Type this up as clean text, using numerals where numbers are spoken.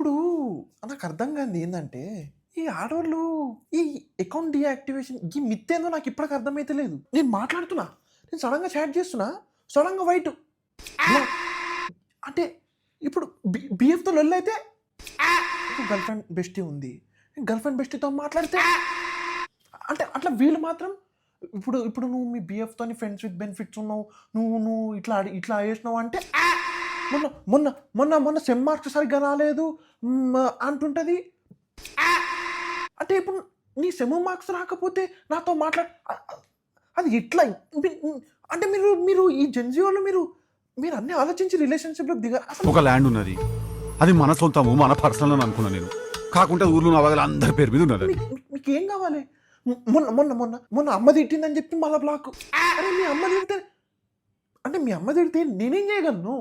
ఇప్పుడు నాకు అర్థం కానిది ఏందంటే, ఈ ఆడోళ్ళు ఈ అకౌంట్ డీయాక్టివేషన్ ఈ మిత్తేందో నాకు ఇప్పటికి అర్థమైతే లేదు. నేను మాట్లాడుతున్నా, నేను సడన్‌గా చాట్ చేస్తున్నా, సడన్‌గా వైట్. అంటే ఇప్పుడు బీఎఫ్‌తో లొల్లైతే గర్ల్ ఫ్రెండ్ బెస్టీ ఉంది. గర్ల్ ఫ్రెండ్ బెస్టీతో మాట్లాడితే అంటే అట్లా వీళ్ళు మాత్రం ఇప్పుడు నువ్వు మీ బీఎఫ్‌తోని ఫ్రెండ్స్ విత్ బెనిఫిట్స్ ఉన్నావు. నువ్వు ఇట్లా చేసినావు అంటే మొన్న మొన్న మొన్న మొన్న సెమ్ మార్క్స్ సరిగ్గా రాలేదు అంటుంటది. అంటే ఇప్పుడు నీ సెమ్ మార్క్స్ రాకపోతే నాతో అది ఎట్లా? అంటే మీరు ఈ జెన్‌జీ వాళ్ళు మీరు అన్నీ ఆలోచించి రిలేషన్‌షిప్‌లోకి దిగారు. ఒక ల్యాండ్ ఉన్నది, అది మన సొంతము, మన పర్సనల్ అని అనుకున్నా నేను. కాకుంటే ఊర్లో నా వాళ్ళ అందరి పేరు మీద ఉన్నది. మీకేం కావాలి? మొన్న అమ్మ తిట్టిందని చెప్పి మళ్ళా బ్లాక్. అరే మీ అమ్మ తిడితే అంటే మీ అమ్మ తిడితే నేనేం చేయగలను?